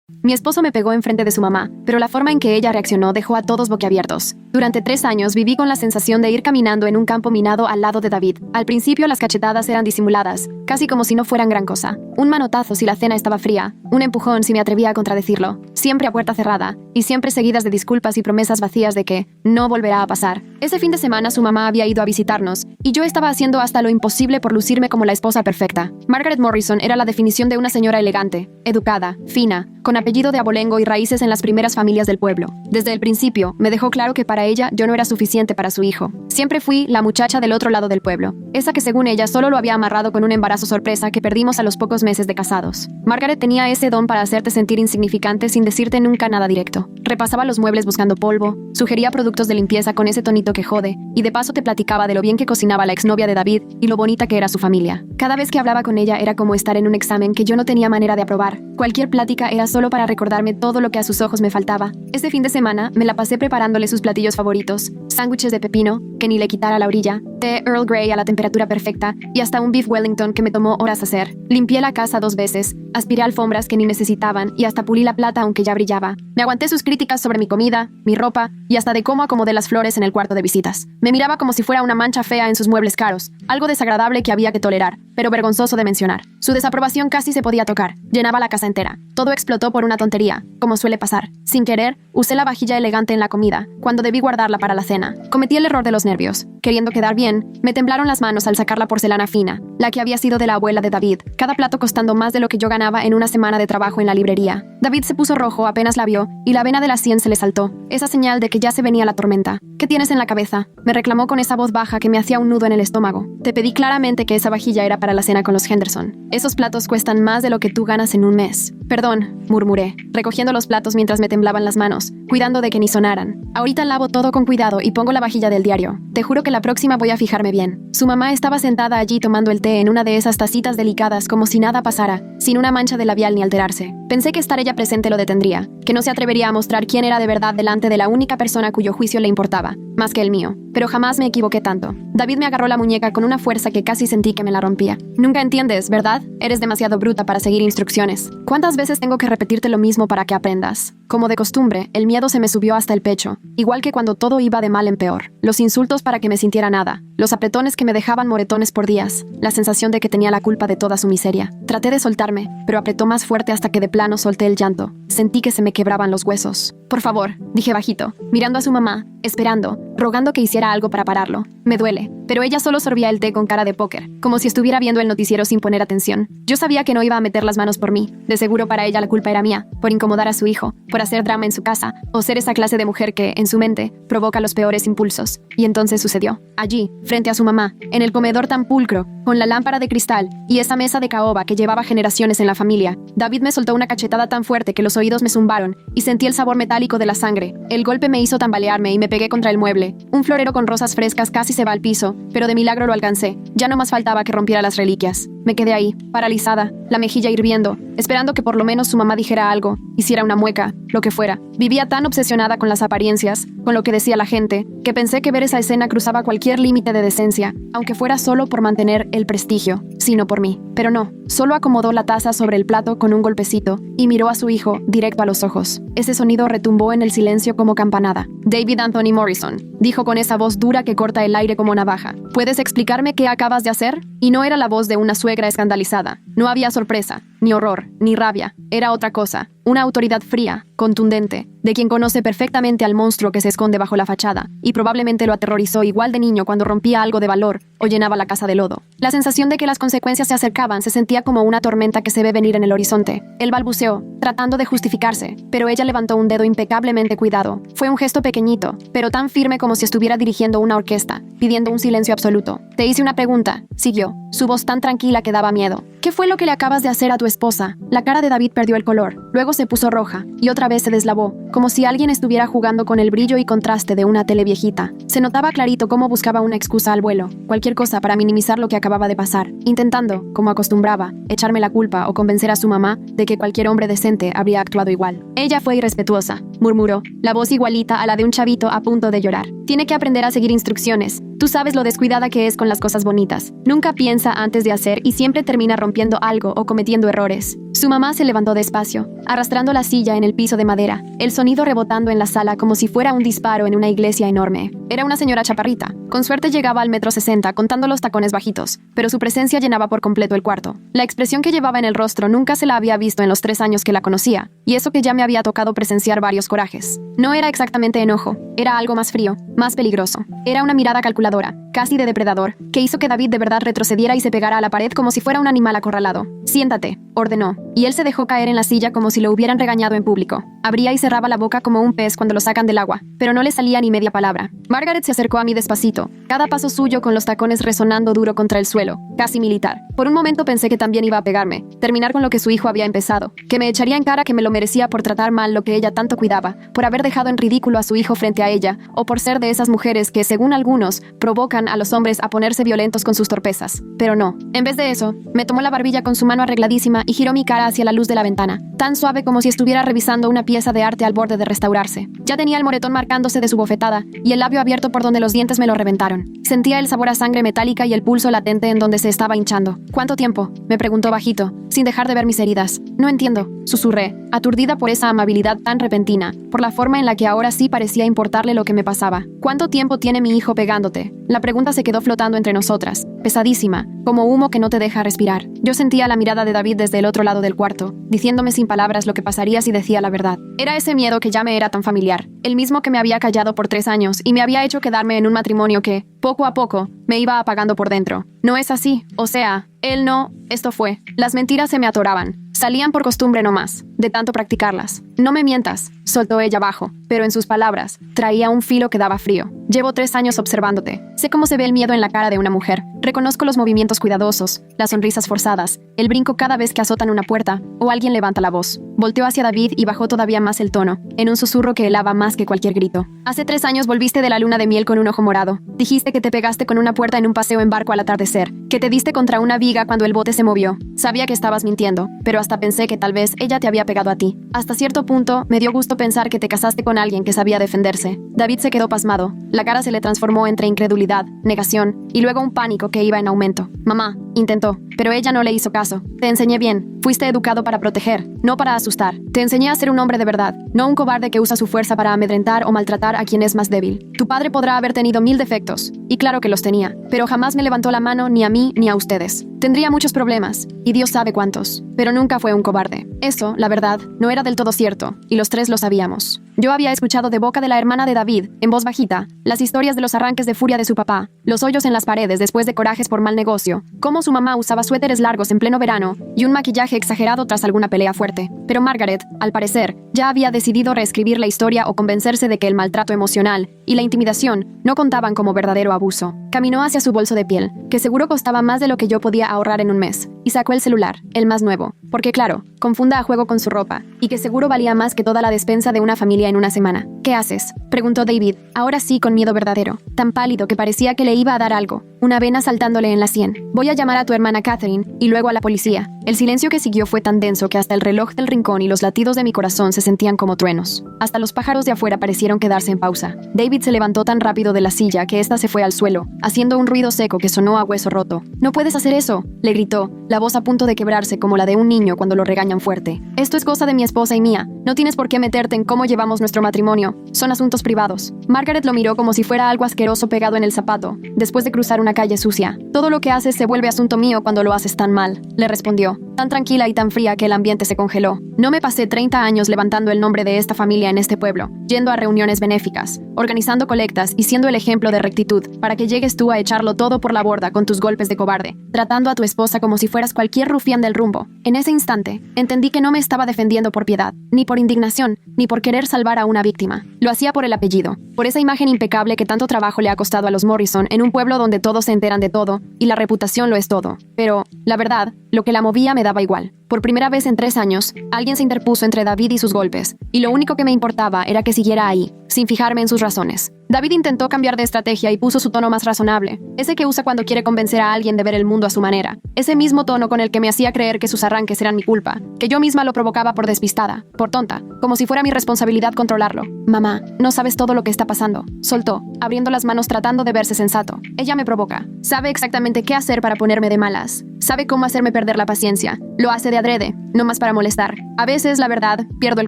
Mi esposo me pegó enfrente de su mamá, pero la forma en que ella reaccionó dejó a todos boquiabiertos. Durante 3 años viví con la sensación de ir caminando en un campo minado al lado de David. Al principio las cachetadas eran disimuladas, casi como si no fueran gran cosa. Un manotazo si la cena estaba fría, un empujón si me atrevía a contradecirlo, siempre a puerta cerrada, y siempre seguidas de disculpas y promesas vacías de que no volverá a pasar. Ese fin de semana su mamá había ido a visitarnos, y yo estaba haciendo hasta lo imposible por lucirme como la esposa perfecta. Margaret Morrison era la definición de una señora elegante, educada, fina, con apellido de abolengo y raíces en las primeras familias del pueblo. Desde el principio, me dejó claro que para ella yo no era suficiente para su hijo. Siempre fui la muchacha del otro lado del pueblo, esa que según ella solo lo había amarrado con un embarazo sorpresa que perdimos a los pocos meses de casados. Margaret tenía ese don para hacerte sentir insignificante sin decirte nunca nada directo. Repasaba los muebles buscando polvo, sugería productos de limpieza con ese tonito que jode, y de paso te platicaba de lo bien que cocinaba la exnovia de David y lo bonita que era su familia. Cada vez que hablaba con ella era como estar en un examen que yo no tenía manera de aprobar. Cualquier plática era solo para recordarme todo lo que a sus ojos me faltaba. Este fin de semana me la pasé preparándole sus platillos favoritos, sándwiches de pepino, que ni le quitara la orilla, té Earl Grey a la temperatura perfecta y hasta un beef Wellington que me tomó horas hacer. Limpié la casa 2 veces, aspiré alfombras que ni necesitaban y hasta pulí la plata aunque ya brillaba. Me aguanté sus críticas sobre mi comida, mi ropa y hasta de cómo acomodé las flores en el cuarto de visitas. Me miraba como si fuera una mancha fea en sus muebles caros, algo desagradable que había que tolerar, pero vergonzoso de mencionar. Su desaprobación casi se podía tocar, llenaba la casa entera. Todo explotó por una tontería, como suele pasar. Sin querer, usé la vajilla elegante en la comida, cuando debí guardarla para la cena. Cometí el error de los nervios. Queriendo quedar bien, me temblaron las manos al sacar la porcelana fina, la que había sido de la abuela de David, cada plato costando más de lo que yo ganaba en una semana de trabajo en la librería. David se puso rojo apenas la vio, y la vena de la sien se le saltó, esa señal de que ya se venía la tormenta. ¿Qué tienes en la cabeza?, me reclamó con esa voz baja que me hacía un nudo en el estómago. Te pedí claramente que esa vajilla era para la cena con los Henderson. Esos platos cuestan más de lo que tú ganas en un mes. Perdón, murmuré, recogiendo los platos mientras me temblaban las manos, cuidando de que ni sonaran. Ahorita lavo todo con cuidado y pongo la vajilla del diario. Te juro que la próxima voy a fijarme bien. Su mamá estaba sentada allí tomando el té en una de esas tacitas delicadas como si nada pasara, sin una mancha de labial ni alterarse. Pensé que estar ella presente lo detendría, que no se atrevería a mostrar quién era de verdad delante de la única persona cuyo juicio le importaba, más que el mío. Pero jamás me equivoqué tanto. David me agarró la muñeca con una fuerza que casi sentí que me la rompía. Nunca entiendes, ¿verdad? Eres demasiado bruta para seguir instrucciones. ¿Cuántas veces tengo que repetirte lo mismo para que aprendas? Como de costumbre, el miedo se me subió hasta el pecho, igual que cuando todo iba de mal en peor. Los insultos para que me sintiera nada, los apretones que me dejaban moretones por días, la sensación de que tenía la culpa de toda su miseria. Traté de soltarme, pero apretó más fuerte hasta que de plano solté el llanto. Sentí que se me quebraban los huesos. Por favor, dije bajito, mirando a su mamá, esperando, rogando que hiciera algo para pararlo. Me duele, pero ella solo sorbía el té con cara de póker, como si estuviera viendo el noticiero sin poner atención. Yo sabía que no iba a meter las manos por mí. De seguro para ella la culpa era mía, por incomodar a su hijo, por hacer drama en su casa, o ser esa clase de mujer que, en su mente, provoca los peores impulsos. Y entonces sucedió. Allí, frente a su mamá, en el comedor tan pulcro, con la lámpara de cristal y esa mesa de caoba que llevaba generaciones en la familia, David me soltó una cachetada tan fuerte que los oídos me zumbaron y sentí el sabor metálico de la sangre. El golpe me hizo tambalearme y me pegué contra el mueble. Un florero con rosas frescas casi se va al piso, pero de milagro lo alcancé. Ya no más faltaba que rompiera las reliquias. Me quedé ahí, paralizada, la mejilla hirviendo, esperando que por lo menos su mamá dijera algo, hiciera una mueca, lo que fuera. Vivía tan obsesionada con las apariencias, con lo que decía la gente, que pensé que ver esa escena cruzaba cualquier límite de decencia, aunque fuera solo por mantener el prestigio, sino por mí. Pero no, solo acomodó la taza sobre el plato con un golpecito y miró a su hijo directo a los ojos. Ese sonido retumbó en el silencio como campanada. David Anthony Morrison, dijo con esa voz dura que corta el aire como navaja. ¿Puedes explicarme qué acabas de hacer? Y no era la voz de una suegra escandalizada. No había sorpresa, ni horror, ni rabia. Era otra cosa. Una autoridad fría, contundente, de quien conoce perfectamente al monstruo que se esconde bajo la fachada, y probablemente lo aterrorizó igual de niño cuando rompía algo de valor o llenaba la casa de lodo. La sensación de que las consecuencias se acercaban se sentía como una tormenta que se ve venir en el horizonte. Él balbuceó, tratando de justificarse, pero ella levantó un dedo impecablemente cuidado. Fue un gesto pequeñito, pero tan firme como si estuviera dirigiendo una orquesta, pidiendo un silencio absoluto. Te hice una pregunta, siguió, su voz tan tranquila que daba miedo. ¿Qué fue lo que le acabas de hacer a tu esposa? La cara de David perdió el color, luego se puso roja, y otra vez se deslavó, como si alguien estuviera jugando con el brillo y contraste de una tele viejita. Se notaba clarito cómo buscaba una excusa al vuelo, cualquier cosa para minimizar lo que acababa de pasar, intentando, como acostumbraba, echarme la culpa o convencer a su mamá de que cualquier hombre decente habría actuado igual. Ella fue irrespetuosa, murmuró, la voz igualita a la de un chavito a punto de llorar. Tiene que aprender a seguir instrucciones. Tú sabes lo descuidada que es con las cosas bonitas. Nunca piensa antes de hacer y siempre termina rompiendo algo o cometiendo errores. Su mamá se levantó despacio, arrastrando la silla en el piso de madera, el sonido rebotando en la sala como si fuera un disparo en una iglesia enorme. Era una señora chaparrita. Con suerte llegaba al 1,60 m contando los tacones bajitos, pero su presencia llenaba por completo el cuarto. La expresión que llevaba en el rostro nunca se la había visto en los 3 años que la conocía, y eso que ya me había tocado presenciar varios corajes. No era exactamente enojo, era algo más frío, más peligroso. Era una mirada calculadora, casi de depredador, que hizo que David de verdad retrocediera y se pegara a la pared como si fuera un animal acorralado. «Siéntate», ordenó, y él se dejó caer en la silla como si lo hubieran regañado en público. Abría y cerraba la boca como un pez cuando lo sacan del agua, pero no le salía ni media palabra. Margaret se acercó a mí despacito, cada paso suyo con los tacones resonando duro contra el suelo, casi militar. Por un momento pensé que también iba a pegarme, terminar con lo que su hijo había empezado, que me echaría en cara que me lo merecía por tratar mal lo que ella tanto cuidaba, por haber dejado en ridículo a su hijo frente a ella, o por ser de esas mujeres que, según algunos, provocan a los hombres a ponerse violentos con sus torpezas. Pero no. En vez de eso, me tomó la barbilla con su mano arregladísima y giró mi cara hacia la luz de la ventana, tan suave como si estuviera revisando una pieza de arte al borde de restaurarse. Ya tenía el moretón marcándose de su bofetada y el labio abierto por donde los dientes me lo reventaron. Sentía el sabor a sangre metálica y el pulso latente en donde se estaba hinchando. «¿Cuánto tiempo?», me preguntó bajito, sin dejar de ver mis heridas. «No entiendo», susurré, aturdida por esa amabilidad tan repentina, por la forma en la que ahora sí parecía importarle lo que me pasaba. «¿Cuánto tiempo tiene mi hijo pegándote?». La pregunta se quedó flotando entre nosotras, pesadísima, como humo que no te deja respirar. Yo sentía la mirada de David desde el otro lado del cuarto, diciéndome sin palabras lo que pasaría si decía la verdad. Era ese miedo que ya me era tan familiar, el mismo que me había callado por 3 años y me había hecho quedarme en un matrimonio que, poco a poco, me iba apagando por dentro. No es así, o sea, él no, esto fue. Las mentiras se me atoraban. Salían por costumbre nomás, de tanto practicarlas. «No me mientas», soltó ella bajo, pero en sus palabras traía un filo que daba frío. «Llevo 3 años observándote. Sé cómo se ve el miedo en la cara de una mujer. Reconozco los movimientos cuidadosos, las sonrisas forzadas, el brinco cada vez que azotan una puerta o alguien levanta la voz». Volteó hacia David y bajó todavía más el tono, en un susurro que helaba más que cualquier grito. «Hace 3 años volviste de la luna de miel con un ojo morado. Dijiste que te pegaste con una puerta en un paseo en barco al atardecer, que te diste contra una viga cuando el bote se movió. Sabía que estabas mintiendo, pero hasta pensé que tal vez ella te había pegado a ti. Hasta cierto punto, me dio gusto pensar que te casaste con alguien que sabía defenderse». David se quedó pasmado. La cara se le transformó entre incredulidad, negación y luego un pánico que iba en aumento. «Mamá», intentó, pero ella no le hizo caso. «Te enseñé bien. Fuiste educado para proteger, no para asustar. Te enseñé a ser un hombre de verdad, no un cobarde que usa su fuerza para amedrentar o maltratar a quien es más débil. Tu padre podrá haber tenido 1000 defectos, y claro que los tenía, pero jamás me levantó la mano ni a mí ni a ustedes. Tendría muchos problemas, y Dios sabe cuántos, pero nunca fue un cobarde». Eso, la verdad, no era del todo cierto, y los 3 lo sabíamos. Yo había escuchado de boca de la hermana de David, en voz bajita, las historias de los arranques de furia de su papá, los hoyos en las paredes después de corajes por mal negocio, cómo su mamá usaba suéteres largos en pleno verano y un maquillaje exagerado tras alguna pelea fuerte. Pero Margaret, al parecer, ya había decidido reescribir la historia o convencerse de que el maltrato emocional y la intimidación no contaban como verdadero abuso. Caminó hacia su bolso de piel, que seguro costaba más de lo que yo podía ahorrar en un mes, y sacó el celular, el más nuevo, porque claro, confunda a juego con su ropa, y que seguro valía más que toda la despensa de una familia en una semana. «¿Qué haces?», preguntó David, ahora sí con miedo verdadero, tan pálido que parecía que le iba a dar algo, una vena saltándole en la sien. «Voy a llamar a tu hermana Catherine y luego a la policía». El silencio que siguió fue tan denso que hasta el reloj del rincón y los latidos de mi corazón se sentían como truenos. Hasta los pájaros de afuera parecieron quedarse en pausa. David se levantó tan rápido de la silla que ésta se fue al suelo, haciendo un ruido seco que sonó a hueso roto. «No puedes hacer eso», le gritó, la voz a punto de quebrarse como la de un niño cuando lo regañan fuerte. «Esto es cosa de mi esposa y mía. No tienes por qué meterte en cómo llevamos nuestro matrimonio. Son asuntos privados». Margaret lo miró como si fuera algo asqueroso pegado en el zapato, después de cruzar una calle sucia. «Todo lo que haces se vuelve asunto mío cuando lo haces tan mal», le respondió, tan tranquila y tan fría que el ambiente se congeló. «No me pasé 30 años levantando el nombre de esta familia en este pueblo, yendo a reuniones benéficas, organizando colectas y siendo el ejemplo de rectitud, para que llegues tú a echarlo todo por la borda con tus golpes de cobarde, tratando a tu esposa como si fueras cualquier rufián del rumbo». En ese instante, entendí que no me estaba defendiendo por piedad, ni por indignación, ni por querer salvar a una víctima. Lo hacía por el apellido, por esa imagen impecable que tanto trabajo le ha costado a los Morrison en un pueblo donde todos se enteran de todo, y la reputación lo es todo. Pero, la verdad, lo que la movía me daba igual. Por primera vez en 3 años, alguien se interpuso entre David y sus golpes, y lo único que me importaba era que siguiera ahí, sin fijarme en sus razones. David intentó cambiar de estrategia y puso su tono más razonable, ese que usa cuando quiere convencer a alguien de ver el mundo a su manera. Ese mismo tono con el que me hacía creer que sus arranques eran mi culpa, que yo misma lo provocaba por despistada, por tonta, como si fuera mi responsabilidad controlarlo. Mamá, no sabes todo lo que está pasando, soltó, abriendo las manos tratando de verse sensato. Ella me provoca. Sabe exactamente qué hacer para ponerme de malas. Sabe cómo hacerme perder la paciencia. Lo hace de adrede, no más para molestar. A veces, la verdad, pierdo el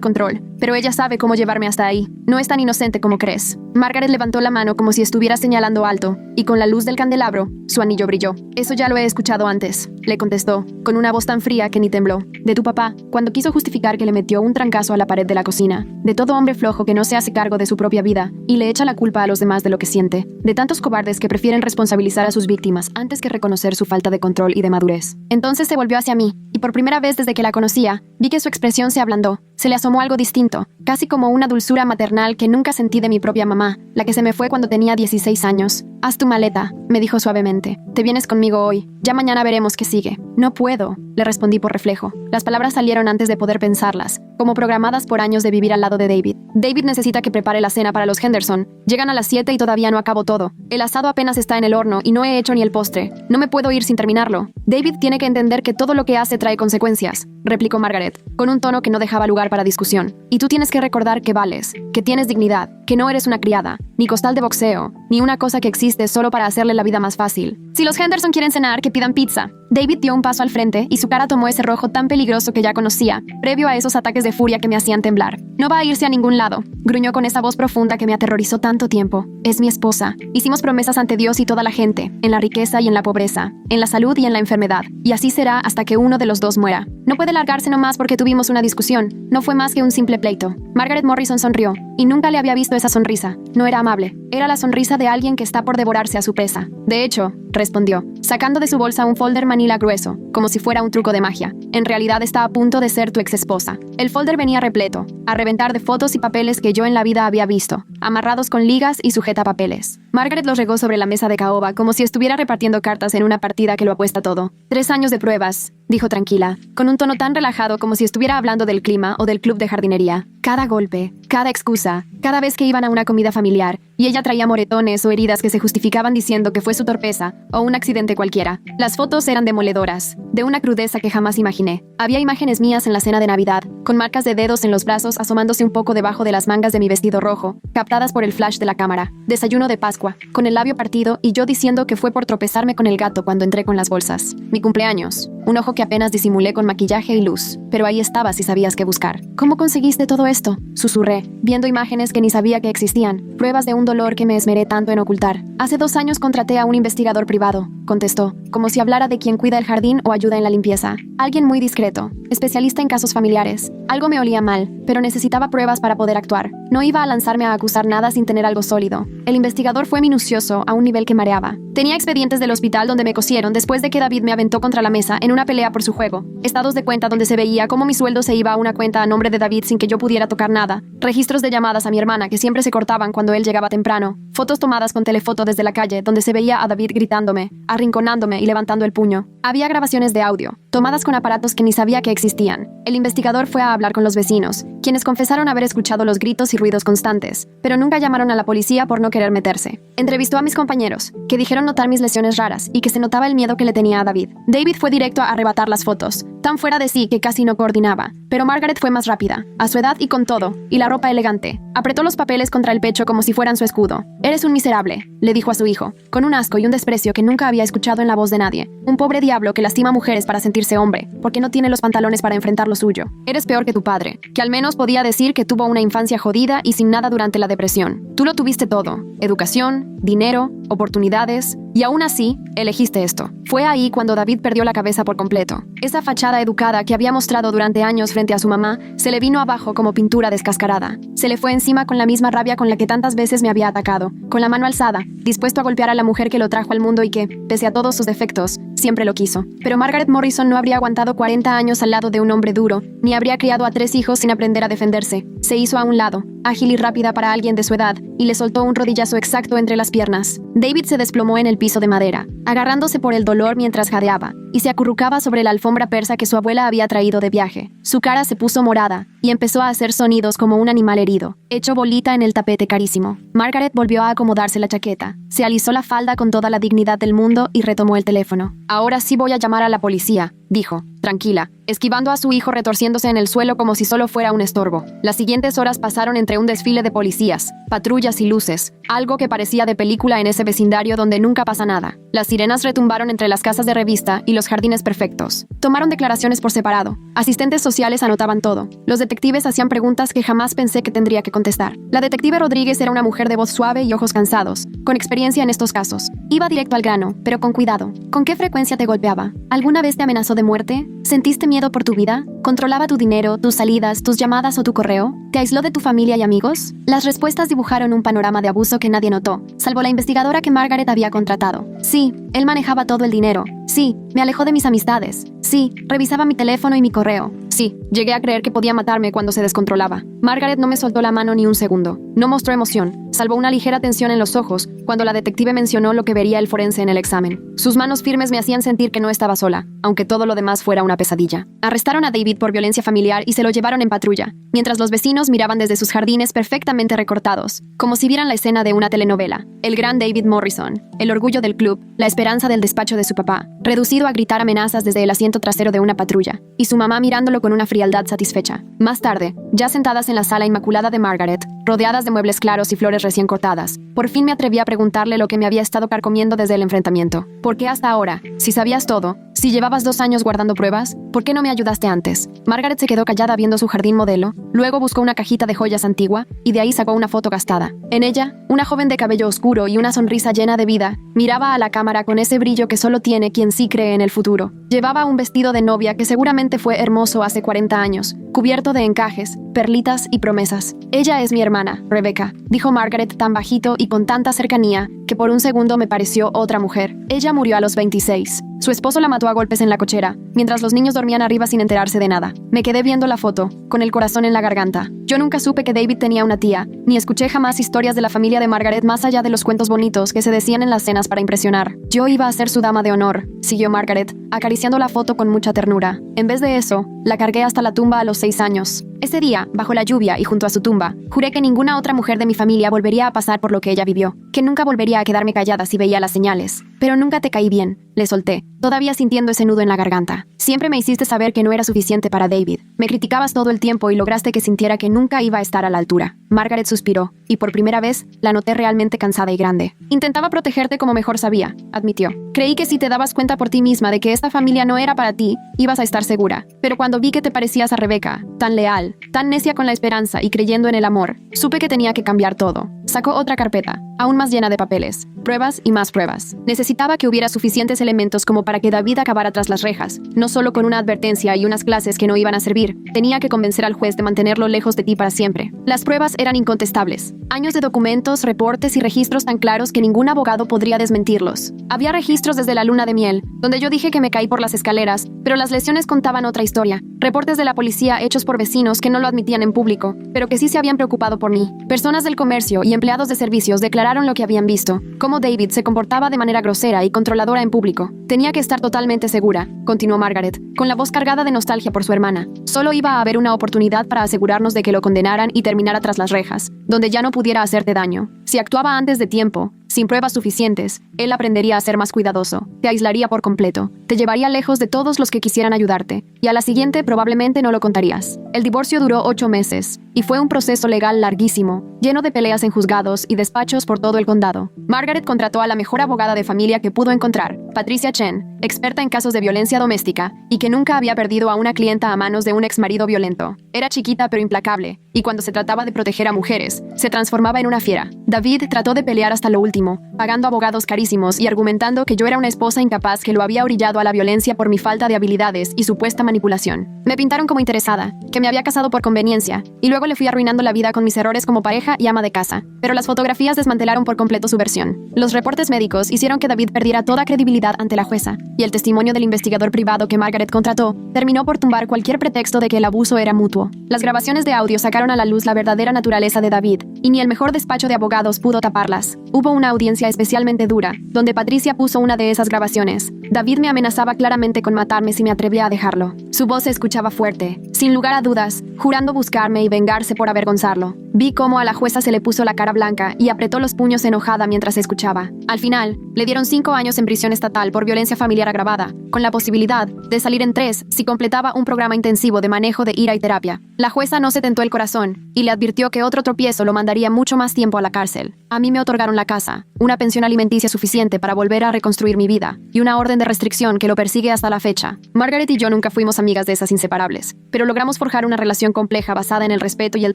control, pero ella sabe cómo llevarme hasta ahí. No es tan inocente como crees. Margaret levantó la mano como si estuviera señalando alto, y con la luz del candelabro, su anillo brilló. Eso ya lo he escuchado antes, le contestó, con una voz tan fría que ni tembló. De tu papá, cuando quiso justificar que le metió un trancazo a la pared de la cocina. De todo hombre flojo que no se hace cargo de su propia vida, y le echa la culpa a los demás de lo que siente. De tantos cobardes que prefieren responsabilizar a sus víctimas antes que reconocer su falta de control y de madurez. Entonces se volvió hacia mí, y por primera vez desde que la conocía, vi que su expresión se ablandó. Se le asomó algo distinto, casi como una dulzura maternal que nunca sentí de mi propia mamá, la que se me fue cuando tenía 16 años. Haz tu maleta, me dijo suavemente. Te vienes conmigo hoy. Ya mañana veremos qué sigue. No puedo, le respondí por reflejo. Las palabras salieron antes de poder pensarlas, como programadas por años de vivir al lado de David. David necesita que prepare la cena para los Henderson. Llegan a las 7 y todavía no acabo todo. El asado apenas está en el horno y no he hecho ni el postre. No me puedo ir sin terminarlo. David tiene que entender que todo lo que hace trae consecuencias, replicó Margaret, con un tono que no dejaba lugar para discusión. Y tú tienes que recordar que vales, que tienes dignidad, que no eres una criada, ni costal de boxeo, ni una cosa que existe solo para hacerle la vida más fácil. Si los Henderson quieren cenar, que pidan pizza. David dio un paso al frente y su cara tomó ese rojo tan peligroso que ya conocía, previo a esos ataques de furia que me hacían temblar. No va a irse a ningún lado, gruñó con esa voz profunda que me aterrorizó tanto tiempo. Es mi esposa. Hicimos promesas ante Dios y toda la gente, en la riqueza y en la pobreza, en la salud y en la enfermedad, y así será hasta que uno de los dos muera. No puede largarse nomás porque tuvimos una discusión. No fue más que un simple pleito. Margaret Morrison sonrió, y nunca le había visto esa sonrisa. No era amable. Era la sonrisa de alguien que está por devorarse a su presa. De hecho, respondió, sacando de su bolsa un folder manila grueso, como si fuera un truco de magia. En realidad está a punto de ser tu exesposa. El folder venía repleto, a reventar de fotos y papeles que yo en la vida había visto, amarrados con ligas y sujetapapeles. Margaret los regó sobre la mesa de caoba como si estuviera repartiendo cartas en una partida que lo apuesta todo. 3 años de pruebas, dijo tranquila, con un tono tan relajado como si estuviera hablando del clima o del club de jardinería. Cada golpe, cada excusa, cada vez que iban a una comida familiar, y ella traía moretones o heridas que se justificaban diciendo que fue su torpeza o un accidente cualquiera. Las fotos eran demoledoras, de una crudeza que jamás imaginé. Había imágenes mías en la cena de Navidad, con marcas de dedos en los brazos asomándose un poco debajo de las mangas de mi vestido rojo, captadas por el flash de la cámara. Desayuno de Pascua, con el labio partido y yo diciendo que fue por tropezarme con el gato cuando entré con las bolsas. Mi cumpleaños, un ojo que apenas disimulé con maquillaje y luz, pero ahí estaba si sabías qué buscar. ¿Cómo conseguiste todo esto?, susurré, viendo imágenes que ni sabía que existían, pruebas de un dolor que me esmeré tanto en ocultar. Hace 2 años contraté a un investigador privado, contestó, como si hablara de quien cuida el jardín o ayuda en la limpieza. Alguien muy discreto, especialista en casos familiares. Algo me olía mal, pero necesitaba pruebas para poder actuar. No iba a lanzarme a acusar nada sin tener algo sólido. El investigador fue minucioso a un nivel que mareaba. Tenía expedientes del hospital donde me cosieron después de que David me aventó contra la mesa en una pelea por su juego. Estados de cuenta donde se veía cómo mi sueldo se iba a una cuenta a nombre de David sin que yo pudiera tocar nada. Registros de llamadas a mi hermana que siempre se cortaban cuando él llegaba temprano. Fotos tomadas con telefoto desde la calle donde se veía a David gritándome, arrinconándome y levantando el puño. Había grabaciones de audio, tomadas con aparatos que ni sabía que existían. El investigador fue a hablar con los vecinos, quienes confesaron haber escuchado los gritos y ruidos constantes, pero nunca llamaron a la policía por no querer meterse. Entrevistó a mis compañeros, que dijeron notar mis lesiones raras y que se notaba el miedo que le tenía a David. David fue directo a arrebatar las fotos, tan fuera de sí que casi no coordinaba, pero Margaret fue más rápida, a su edad y con todo, y la ropa elegante. Apretó los papeles contra el pecho como si fueran su escudo. Eres un miserable, le dijo a su hijo, con un asco y un desprecio que nunca había escuchado en la voz de nadie. Un pobre diablo que lastima mujeres para sentirse hombre, porque no tiene los pantalones para enfrentar lo suyo. Eres peor que tu padre, que al menos podía decir que tuvo una infancia jodida y sin nada durante la depresión. Tú lo tuviste todo, educación, dinero, oportunidades, y aún así, elegiste esto. Fue ahí cuando David perdió la cabeza por completo. Esa fachada educada que había mostrado durante años frente a su mamá, se le vino abajo como pintura descascarada. Se le fue encima con la misma rabia con la que tantas veces me había atacado, con la mano alzada, dispuesto a golpear a la mujer que lo trajo al mundo y que, pese a todos sus defectos, siempre lo quiso. Pero Margaret Morrison no habría aguantado 40 años al lado de un hombre duro, ni habría criado a 3 hijos sin aprender a defenderse. Se hizo a un lado, ágil y rápida para alguien de su edad, y le soltó un rodillazo exacto entre las piernas. David se desplomó en el piso de madera, agarrándose por el dolor mientras jadeaba, y se acurrucaba sobre la alfombra persa que su abuela había traído de viaje. Su cara se puso morada y empezó a hacer sonidos como un animal herido, hecho bolita en el tapete carísimo. Margaret volvió a acomodarse la chaqueta, se alisó la falda con toda la dignidad del mundo y retomó el teléfono. «Ahora sí voy a llamar a la policía», dijo, tranquila, esquivando a su hijo retorciéndose en el suelo como si solo fuera un estorbo. Las siguientes horas pasaron entre un desfile de policías, patrullas y luces, algo que parecía de película en ese vecindario donde nunca pasa nada. Las sirenas retumbaron entre las casas de revista y los jardines perfectos. Tomaron declaraciones por separado. Asistentes sociales anotaban todo. Los detectives hacían preguntas que jamás pensé que tendría que contestar. La detective Rodríguez era una mujer de voz suave y ojos cansados, con experiencia en estos casos. Iba directo al grano, pero con cuidado. ¿Con qué frecuencia te golpeaba? ¿Alguna vez te amenazó de muerte? ¿Sentiste miedo por tu vida? ¿Controlaba tu dinero, tus salidas, tus llamadas o tu correo? ¿Te aisló de tu familia y amigos? Las respuestas dibujaron un panorama de abuso que nadie notó, salvo la investigadora que Margaret había contratado. Sí, él manejaba todo el dinero. Sí, me alejó de mis amistades. Sí, revisaba mi teléfono y mi correo. Sí, llegué a creer que podía matarme cuando se descontrolaba. Margaret no me soltó la mano ni un segundo. No mostró emoción, salvo una ligera tensión en los ojos cuando la detective mencionó lo que vería el forense en el examen. Sus manos firmes me hacían sentir que no estaba sola, aunque todo lo demás fuera una pesadilla. Arrestaron a David por violencia familiar y se lo llevaron en patrulla, mientras los vecinos miraban desde sus jardines perfectamente recortados, como si vieran la escena de una telenovela. El gran David Morrison, el orgullo del club, la esperanza del despacho de su papá, reducido a gritar amenazas desde el asiento trasero de una patrulla, y su mamá mirándolo con una frialdad satisfecha. Más tarde, ya sentadas en la sala inmaculada de Margaret, rodeadas de muebles claros y flores recién cortadas, por fin me atreví a preguntarle lo que me había estado carcomiendo desde el enfrentamiento. ¿Por qué hasta ahora? Si sabías todo, si llevabas 2 años guardando pruebas, ¿por qué no me ayudaste antes? Margaret se quedó callada viendo su jardín modelo, luego buscó una cajita de joyas antigua y de ahí sacó una foto gastada. En ella, una joven de cabello oscuro y una sonrisa llena de vida, miraba a la cámara con ese brillo que solo tiene quien sí cree en el futuro. Llevaba un vestido de novia que seguramente fue hermoso hace 40 años, cubierto de encajes, perlitas y promesas. Ella es mi hermana, Rebecca, dijo Margaret tan bajito y con tanta cercanía que por un segundo me pareció otra mujer. Ella murió a los 26. Su esposo la mató a golpes en la cochera, mientras los niños dormían arriba sin enterarse de nada. Me quedé viendo la foto, con el corazón en la garganta. Yo nunca supe que David tenía una tía, ni escuché jamás historias de la familia de Margaret más allá de los cuentos bonitos que se decían en las cenas para impresionar. Yo iba a ser su dama de honor, siguió Margaret, acariciando la foto con mucha ternura. En vez de eso, la cargué hasta la tumba a los 6 años. Ese día, bajo la lluvia y junto a su tumba, juré que ninguna otra mujer de mi familia volvería a pasar por lo que ella vivió, que nunca volvería a quedarme callada si veía las señales. Pero nunca te caí bien, le solté, todavía sintiendo ese nudo en la garganta. Siempre me hiciste saber que no era suficiente para David. Me criticabas todo el tiempo y lograste que sintiera que nunca iba a estar a la altura. Margaret suspiró, y por primera vez, la noté realmente cansada y grande. Intentaba protegerte como mejor sabía, admitió. Creí que si te dabas cuenta por ti misma de que esta familia no era para ti, ibas a estar segura. Pero cuando vi que te parecías a Rebecca, tan leal, tan necia con la esperanza y creyendo en el amor, supe que tenía que cambiar todo. Sacó otra carpeta, aún más llena de papeles, pruebas y más pruebas. Necesitaba que hubiera suficientes elementos como para que David acabara tras las rejas, no solo con una advertencia y unas clases que no iban a servir. Tenía que convencer al juez de mantenerlo lejos de ti para siempre. Las pruebas eran incontestables. Años de documentos, reportes y registros tan claros que ningún abogado podría desmentirlos. Había registros desde la luna de miel, donde yo dije que me caí por las escaleras, pero las lesiones contaban otra historia. Reportes de la policía hechos por vecinos que no lo admitían en público, pero que sí se habían preocupado por mí. Personas del comercio y empleados de servicios declararon lo que habían visto, cómo David se comportaba de manera grosera y controladora en público. Tenía que estar totalmente segura, continuó Margaret, con la voz cargada de nostalgia por su hermana. Solo iba a haber una oportunidad para asegurarnos de que lo condenaran y terminara tras las rejas, donde ya no pudiera hacerte daño. Si actuaba antes de tiempo, sin pruebas suficientes, él aprendería a ser más cuidadoso, te aislaría por completo, te llevaría lejos de todos los que quisieran ayudarte, y a la siguiente probablemente no lo contarías. El divorcio duró 8 meses, y fue un proceso legal larguísimo, lleno de peleas en juzgados y despachos por todo el condado. Margaret contrató a la mejor abogada de familia que pudo encontrar, Patricia Chen, experta en casos de violencia doméstica, y que nunca había perdido a una clienta a manos de un exmarido violento. Era chiquita pero implacable, y cuando se trataba de proteger a mujeres, se transformaba en una fiera. David trató de pelear hasta lo último, pagando abogados carísimos y argumentando que yo era una esposa incapaz que lo había orillado a la violencia por mi falta de habilidades y supuesta manipulación. Me pintaron como interesada, que me había casado por conveniencia, y luego le fui arruinando la vida con mis errores como pareja y ama de casa. Pero las fotografías desmantelaron por completo su versión. Los reportes médicos hicieron que David perdiera toda credibilidad ante la jueza, y el testimonio del investigador privado que Margaret contrató terminó por tumbar cualquier pretexto de que el abuso era mutuo. Las grabaciones de audio sacaron a la luz la verdadera naturaleza de David, y ni el mejor despacho de abogados pudo taparlas. Hubo una audiencia especialmente dura, donde Patricia puso una de esas grabaciones. David me amenazaba claramente con matarme si me atrevía a dejarlo. Su voz se escuchaba fuerte, sin lugar a dudas, jurando buscarme y vengarse por avergonzarlo. Vi cómo a la jueza se le puso la cara blanca y apretó los puños enojada mientras escuchaba. Al final, le dieron 5 años en prisión estatal por violencia familiar agravada, con la posibilidad de salir en 3 si completaba un programa intensivo de manejo de ira y terapia. La jueza no se tentó el corazón y le advirtió que otro tropiezo lo mandaría mucho más tiempo a la cárcel. A mí me otorgaron la casa, una pensión alimenticia suficiente para volver a reconstruir mi vida y una orden de restricción que lo persigue hasta la fecha. Margaret y yo nunca fuimos amigas de esas inseparables, pero logramos forjar una relación compleja basada en el respeto y el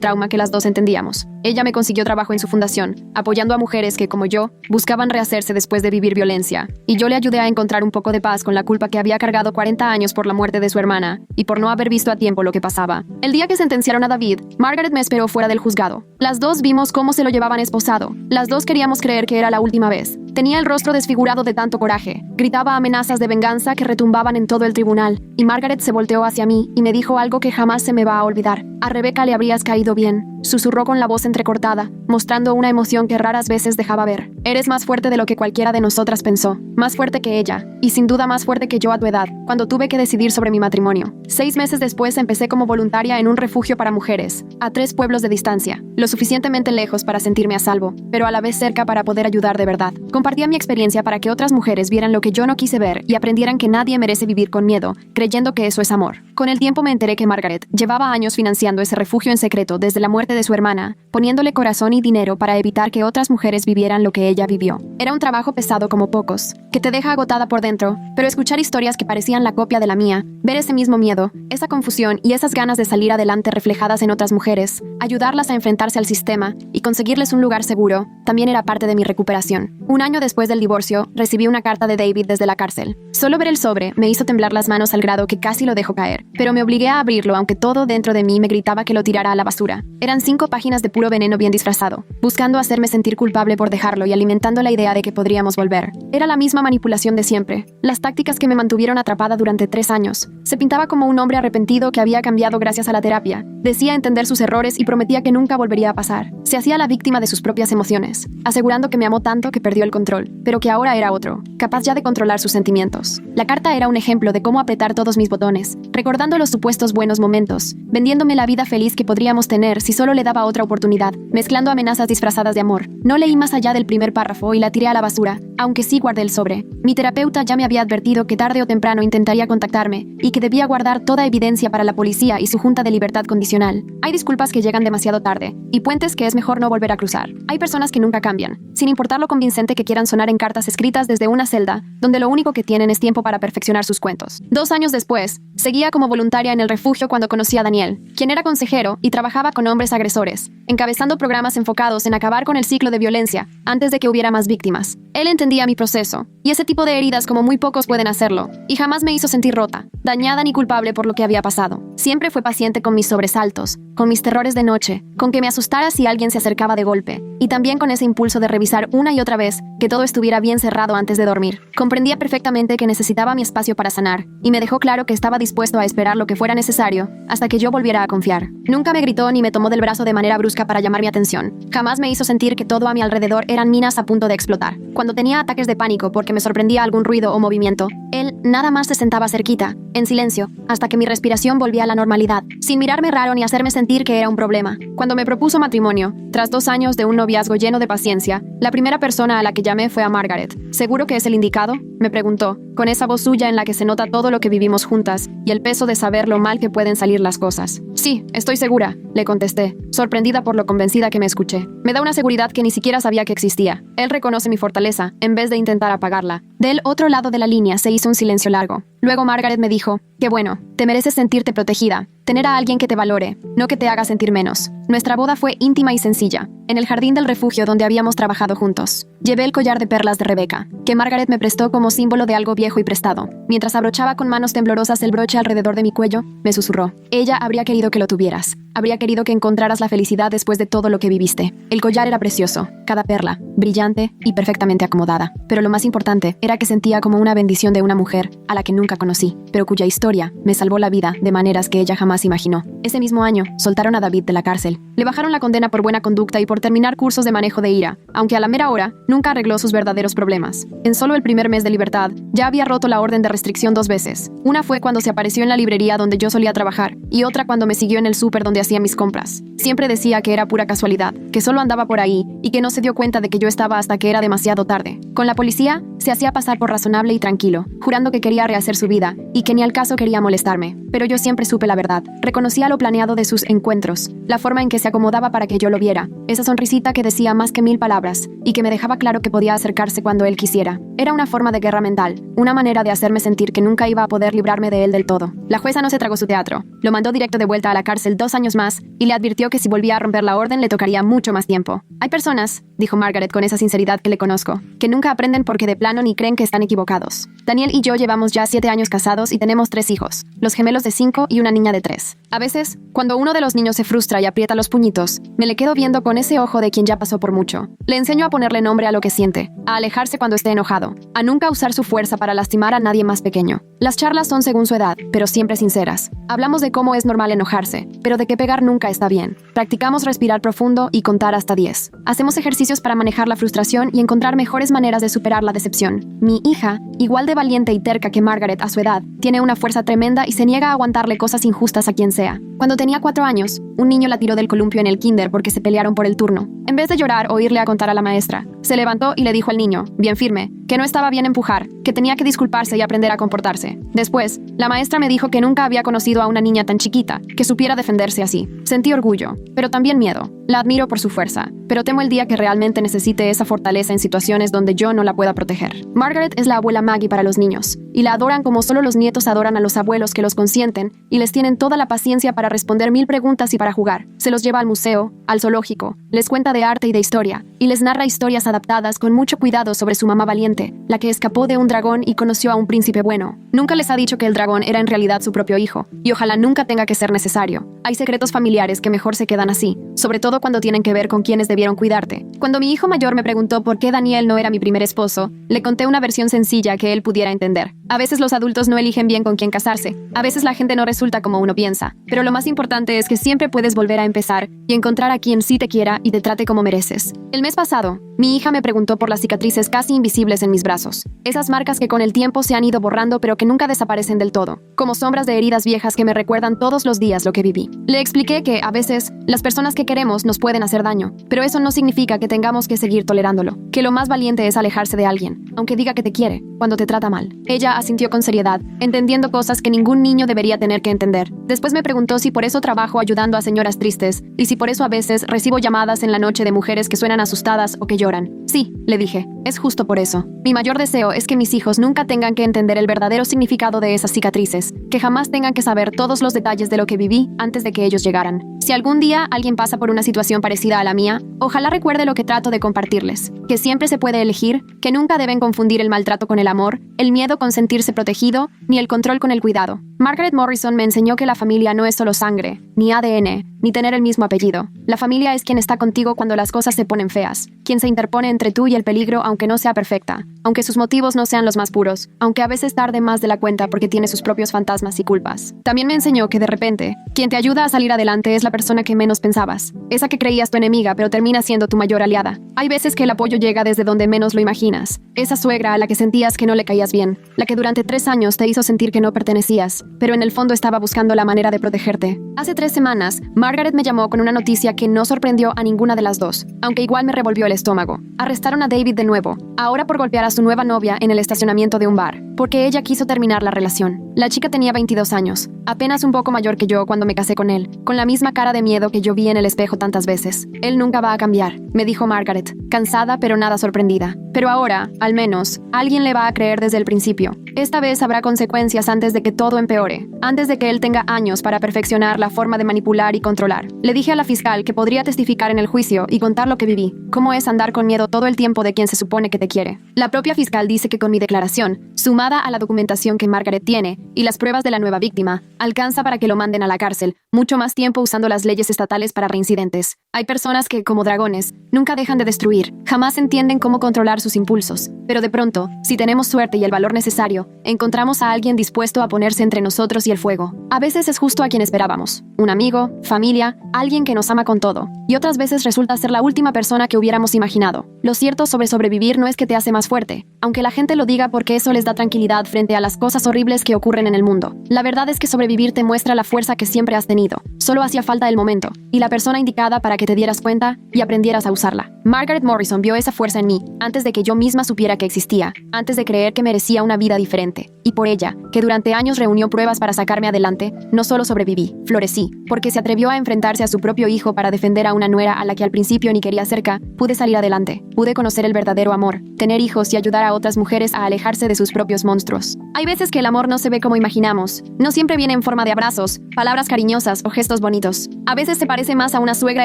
trauma que las dos entendíamos. Ella me consiguió trabajo en su fundación, apoyando a mujeres que, como yo, buscaban rehacerse después de vivir violencia, y yo le ayudé a encontrar un poco de paz con la culpa que había cargado 40 años por la muerte de su hermana y por no haber visto a tiempo lo que pasaba. El día que sentenciaron a David, Margaret me esperó fuera del juzgado. Las dos vimos cómo se lo llevaban esposado. Las dos queríamos creer que era la última vez. Tenía el rostro desfigurado de tanto coraje. Gritaba amenazas de venganza que retumbaban en todo el tribunal, y Margaret se volteó hacia mí y me dijo algo que jamás se me va a olvidar. A Rebecca le habrías caído bien, susurró con la voz entrecortada, mostrando una emoción que raras veces dejaba ver. Eres más fuerte de lo que cualquiera de nosotras pensó, más fuerte que ella, y sin duda más fuerte que yo a tu edad, cuando tuve que decidir sobre mi matrimonio. 6 meses después empecé como voluntaria en un refugio para mujeres, a 3 pueblos de distancia, lo suficientemente lejos para sentirme a salvo, pero a la vez cerca para poder ayudar de verdad. Compartía mi experiencia para que otras mujeres vieran lo que yo no quise ver y aprendieran que nadie merece vivir con miedo, creyendo que eso es amor. Con el tiempo me enteré que Margaret llevaba años financiando ese refugio en secreto desde la muerte de su hermana, poniéndole corazón y dinero para evitar que otras mujeres vivieran lo que ella vivió. Era un trabajo pesado como pocos, que te deja agotada por dentro, pero escuchar historias que parecían la copia de la mía, ver ese mismo miedo, esa confusión y esas ganas de salir adelante reflejadas en otras mujeres, ayudarlas a enfrentarse al sistema y conseguirles un lugar seguro, también era parte de mi recuperación. 1 año después del divorcio, recibí una carta de David desde la cárcel. Solo ver el sobre me hizo temblar las manos al grado que casi lo dejó caer, pero me obligué a abrirlo aunque todo dentro de mí me gritaba que lo tirara a la basura. Eran 5 páginas de puro veneno bien disfrazado, buscando hacerme sentir culpable por dejarlo y alimentando la idea de que podríamos volver. Era la misma manipulación de siempre, las tácticas que me mantuvieron atrapada durante 3 años. Se pintaba como un hombre arrepentido que había cambiado gracias a la terapia, decía entender sus errores y prometía que nunca volvería a pasar. Se hacía la víctima de sus propias emociones, asegurando que me amó tanto que perdió el control, pero que ahora era otro, capaz ya de controlar sus sentimientos. La carta era un ejemplo de cómo apretar todos mis botones, recordando los supuestos buenos momentos, vendiéndome la vida feliz que podríamos tener si solo le daba otra oportunidad, mezclando amenazas disfrazadas de amor. No leí más allá del primer párrafo y la tiré a la basura, aunque sí guardé el sobre. Mi terapeuta ya me había advertido que tarde o temprano intentaría contactarme y que debía guardar toda evidencia para la policía y su junta de libertad condicional. Hay disculpas que llegan demasiado tarde y puentes que es mejor no volver a cruzar. Hay personas que nunca cambian, sin importar lo convincente que quieran sonar en cartas escritas desde una celda, donde lo único que tienen es tiempo para perfeccionar sus cuentos. 2 años después, seguía como voluntaria en el refugio cuando conocí a Daniel, quien era consejero y trabajaba con hombres agresores, encabezando programas enfocados en acabar con el ciclo de violencia antes de que hubiera más víctimas. Él entendía mi proceso, y ese tipo de heridas como muy pocos pueden hacerlo, y jamás me hizo sentir rota, dañada ni culpable por lo que había pasado. Siempre fue paciente con mis sobresaltos, con mis terrores de noche, con que me asustara si alguien se acercaba de golpe, y también con ese impulso de revisar una y otra vez que todo estuviera bien cerrado antes de dormir. Comprendía perfectamente que necesitaba mi espacio para sanar, y me dejó claro que estaba dispuesto a esperar lo que fuera necesario hasta que yo volviera a confiar. Nunca me gritó ni me tomó del brazo de manera brusca para llamar mi atención. Jamás me hizo sentir que todo a mi alrededor eran minas a punto de explotar. Cuando tenía ataques de pánico porque me sorprendía algún ruido o movimiento, él nada más se sentaba cerquita, en silencio, hasta que mi respiración volvía a la normalidad, sin mirarme raro ni hacerme sentir que era un problema. Cuando me propuso matrimonio, tras 2 años de un noviazgo lleno de paciencia, la primera persona a la que llamé fue a Margaret. ¿Seguro que es el indicado?, me preguntó, con esa voz suya en la que se nota todo lo que vivimos juntas y el peso de saber lo mal que pueden salir las cosas. Sí, estoy segura, le contesté, sorprendida por lo convencida que me escuché. Me da una seguridad que ni siquiera sabía que existía. Él reconoce mi fortaleza, en vez de intentar apagarla. Del otro lado de la línea se hizo un silencio largo. Luego Margaret me dijo, qué bueno, te mereces sentirte protegida, tener a alguien que te valore, no que te haga sentir menos. Nuestra boda fue íntima y sencilla, en el jardín del refugio donde habíamos trabajado juntos. Llevé el collar de perlas de Rebecca, que Margaret me prestó como símbolo de algo viejo y prestado. Mientras abrochaba con manos temblorosas el broche alrededor de mi cuello, me susurró, ella habría querido que lo tuvieras. Habría querido que encontraras la felicidad después de todo lo que viviste. El collar era precioso, cada perla, brillante y perfectamente acomodada. Pero lo más importante era que sentía como una bendición de una mujer a la que nunca conocí, pero cuya historia me salvó la vida de maneras que ella jamás imaginó. Ese mismo año, soltaron a David de la cárcel. Le bajaron la condena por buena conducta y por por terminar cursos de manejo de ira, aunque a la mera hora nunca arregló sus verdaderos problemas. En solo el primer mes de libertad, ya había roto la orden de restricción 2 veces. Una fue cuando se apareció en la librería donde yo solía trabajar, y otra cuando me siguió en el súper donde hacía mis compras. Siempre decía que era pura casualidad, que solo andaba por ahí, y que no se dio cuenta de que yo estaba hasta que era demasiado tarde. Con la policía, se hacía pasar por razonable y tranquilo, jurando que quería rehacer su vida, y que ni al caso quería molestarme. Pero yo siempre supe la verdad. Reconocía lo planeado de sus encuentros, la forma en que se acomodaba para que yo lo viera, esa sonrisita que decía más que 1000 palabras, y que me dejaba claro que podía acercarse cuando él quisiera. Era una forma de guerra mental, una manera de hacerme sentir que nunca iba a poder librarme de él del todo. La jueza no se tragó su teatro, lo mandó directo de vuelta a la cárcel 2 años más, y le advirtió que si volvía a romper la orden le tocaría mucho más tiempo. Hay personas, dijo Margaret con esa sinceridad que le conozco, que nunca aprenden porque de plano ni creen que están equivocados. Daniel y yo llevamos ya 7 años casados y tenemos 3 hijos, los gemelos de 5 y una niña de 3. A veces, cuando uno de los niños se frustra y aprieta los puñitos, me le quedo viendo con ese ojo de quien ya pasó por mucho. Le enseño a ponerle nombre a lo que siente, a alejarse cuando esté enojado, a nunca usar su fuerza para lastimar a nadie más pequeño. Las charlas son según su edad, pero siempre sinceras. Hablamos de cómo es normal enojarse, pero de que pegar nunca está bien. Practicamos respirar profundo y contar hasta 10. Hacemos ejercicios para manejar la frustración y encontrar mejores maneras de superar la decepción. Mi hija, igual de valiente y terca que Margaret a su edad, tiene una fuerza tremenda y se niega a aguantarle cosas injustas a quien sea. Cuando tenía 4 años, un niño la tiró del columpio en el kinder porque se pelearon por el turno. En vez de llorar o irle a contar a la maestra, se levantó y le dijo al niño, bien firme, que no estaba bien empujar, que tenía que disculparse y aprender a comportarse. Después, la maestra me dijo que nunca había conocido a una niña tan chiquita, que supiera defenderse así. Sentí orgullo, pero también miedo. La admiro por su fuerza, pero temo el día que realmente necesite esa fortaleza en situaciones donde yo no la pueda proteger. Margaret es la abuela Maggie para los niños, y la adoran como solo los nietos adoran a los abuelos que los consienten y les tienen toda la paciencia para responder 1000 preguntas y para jugar. Se los lleva al museo, al zoológico, les cuenta de arte y de historia, y les narra historias adaptadas con mucho cuidado sobre su mamá valiente, la que escapó de un dragón y conoció a un príncipe bueno. Nunca les ha dicho que el dragón era en realidad su propio hijo, y ojalá nunca tenga que ser necesario. Hay secretos familiares que mejor se quedan así, sobre todo cuando tienen que ver con quienes debieron cuidarte. Cuando mi hijo mayor me preguntó por qué Daniel no era mi primer esposo, le conté una versión sencilla que él pudiera entender. A veces los adultos no eligen bien con quién casarse, a veces la gente no resulta como uno piensa, pero lo más importante es que siempre puedes volver a empezar y encontrar a quien sí te quiera y te trate como mereces. El mes pasado, mi hija me preguntó por las cicatrices casi invisibles en mis brazos, esas marcas que con el tiempo se han ido borrando pero que nunca desaparecen del todo, como sombras de heridas viejas que me recuerdan todos los días lo que viví. Le expliqué que, a veces, las personas que queremos nos pueden hacer daño, pero eso no significa que tengamos que seguir tolerándolo, que lo más valiente es alejarse de alguien, aunque diga que te quiere, cuando te trata mal. Ella asintió con seriedad, entendiendo cosas que ningún niño debería tener que entender. Después me preguntó si por eso trabajo ayudando a señoras tristes, y si por eso a veces recibo llamadas en la noche de mujeres que suenan asustadas o que lloran. Sí, le dije, es justo por eso. Mi mayor deseo es que mis hijos nunca tengan que entender el verdadero significado de esas cicatrices, que jamás tengan que saber todos los detalles de lo que viví antes de que ellos llegaran. Si algún día alguien pasa por una situación parecida a la mía, ojalá recuerde lo que trato de compartirles, que siempre se puede elegir, que nunca deben confundir el maltrato con el amor, el miedo con sentirse protegido, ni el control con el cuidado. Margaret Morrison me enseñó que la familia no es solo sangre, ni ADN, ni tener el mismo apellido. La familia es quien está contigo cuando las cosas se ponen feas, quien se interpone entre tú y el peligro aunque no sea perfecta, aunque sus motivos no sean los más puros, aunque a veces tarde más de la cuenta porque tiene sus propios fantasmas y culpas. También me enseñó que de repente, quien te ayuda a salir adelante es la persona que menos pensabas, esa que creías tu enemiga pero termina siendo tu mayor aliada. Hay veces que el apoyo llega desde donde menos lo imaginas, esa suegra a la que sentías que no le caías bien, la que durante 3 años te hizo sentir que no pertenecías, pero en el fondo estaba buscando la manera de protegerte. Hace 3 semanas, Margaret me llamó con una noticia que no sorprendió a ninguna de las dos, aunque igual me revolvió el estómago. Arrestaron a David de nuevo, ahora por golpear a su nueva novia en el estacionamiento de un bar, porque ella quiso terminar la relación. La chica tenía 22 años, apenas un poco mayor que yo cuando me casé con él, con la misma cara de miedo que yo vi en el espejo tantas veces. Él nunca va a cambiar, me dijo Margaret, cansada pero nada sorprendida. Pero ahora, al menos, alguien le va a creer desde el principio. Esta vez habrá consecuencias antes de que todo empeore, antes de que él tenga años para perfeccionar la forma de manipular y controlar. Le dije a la fiscal que podría testificar en el juicio y contar lo que viví, cómo es andar con miedo todo el tiempo de quien se supone que te quiere. La propia fiscal dice que con mi declaración, sumada a la documentación que Margaret tiene y las pruebas de la nueva víctima, alcanza para que lo manden a la cárcel, mucho más tiempo usando las leyes estatales para reincidentes. Hay personas que, como dragones, nunca dejan de destruir, jamás entienden cómo controlar sus impulsos. Pero de pronto, si tenemos suerte y el valor necesario, encontramos a alguien dispuesto a ponerse entre nosotros y el fuego. A veces es justo a quien esperábamos. Un amigo, familia, alguien que nos ama con todo. Y otras veces resulta ser la última persona que hubiéramos imaginado. Lo cierto sobre sobrevivir no es que te hace más fuerte, aunque la gente lo diga porque eso les da tranquilidad frente a las cosas horribles que ocurren en el mundo. La verdad es que sobrevivir te muestra la fuerza que siempre has tenido. Solo hacía falta el momento y la persona indicada para que te dieras cuenta y aprendieras a usarla. Margaret Morrison vio esa fuerza en mí antes de que yo misma supiera que existía, antes de creer que merecía una vida diferente. Y por ella, que durante años reunió pruebas para sacarme adelante, no solo sobreviví, florecí, porque se atrevió a enfrentarse a su propio hijo para defender a una nuera a la que al principio ni quería cerca. Pude salir adelante, pude conocer el verdadero amor, tener hijos y ayudar a otras mujeres a alejarse de sus propios monstruos. Hay veces que el amor no se ve como imaginamos, no siempre viene en forma de abrazos, palabras cariñosas o gestos bonitos. A veces se parece más a una suegra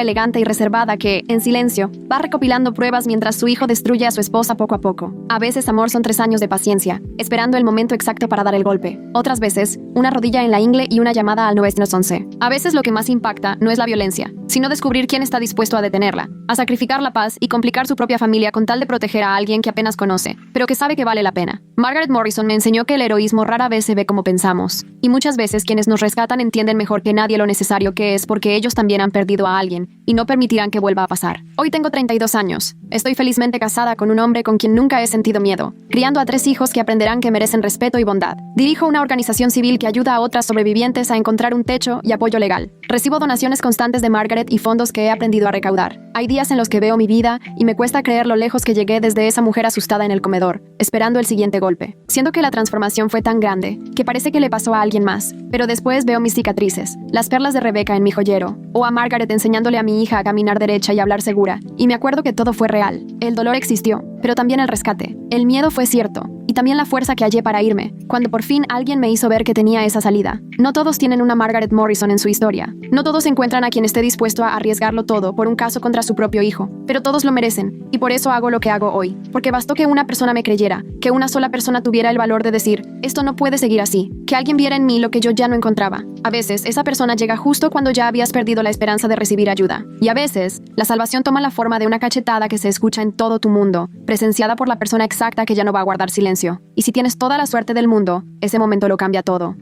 elegante y reservada que, en silencio, va recopilando pruebas mientras su hijo destruye a su esposa poco a poco. A veces amor son 3 años de paciencia, esperando el momento exacto para dar el golpe. Otras veces, una rodilla en la ingle y una llamada al 911. A veces lo que más impacta no es la violencia, sino descubrir quién está dispuesto a detenerla, a sacrificar la paz y complicar su propia familia con tal de proteger a alguien que apenas conoce, pero que sabe que vale la pena. Margaret Morrison me enseñó que el heroísmo rara vez se ve como pensamos, y muchas veces quienes nos rescatan entienden mejor que nadie lo necesario que es porque ellos también han perdido a alguien, y no permitirán que vuelva a pasar. Hoy tengo 32 años. Estoy felizmente casada con un hombre con quien nunca he sentido miedo, criando a 3 hijos que aprenderán que merecen respeto y bondad. Dirijo una organización civil que ayuda a otras sobrevivientes a encontrar un techo y apoyo legal. Recibo donaciones constantes de Margaret y fondos que he aprendido a recaudar. Hay días en los que veo mi vida y me cuesta creer lo lejos que llegué desde esa mujer asustada en el comedor, esperando el siguiente golpe. Siento que la transformación fue tan grande que parece que le pasó a alguien más, pero después veo mis cicatrices, las perlas de Rebeca en mi joyero, o a Margaret enseñándole a mi hija a caminar derecha y hablar segura, y me acuerdo que todo fue real. El dolor existió, pero también el rescate. El miedo fue cierto, y también la fuerza que hallé para irme, cuando por fin alguien me hizo ver que tenía esa salida. No todos tienen una Margaret Morrison en su historia. No todos encuentran a quien esté dispuesto a arriesgarlo todo por un caso contra su propio hijo, pero todos lo merecen, y por eso hago lo que hago hoy. Porque bastó que una persona me creyera, que una sola persona tuviera el valor de decir, esto no puede seguir así, que alguien viera en mí lo que yo ya no encontraba. A veces, esa persona llega justo cuando ya habías perdido la esperanza de recibir ayuda. Y a veces, la salvación toma la forma de una cachetada que se escucha en todo tu mundo, presenciada por la persona exacta que ya no va a guardar silencio. Y si tienes toda la suerte del mundo, ese momento lo cambia todo.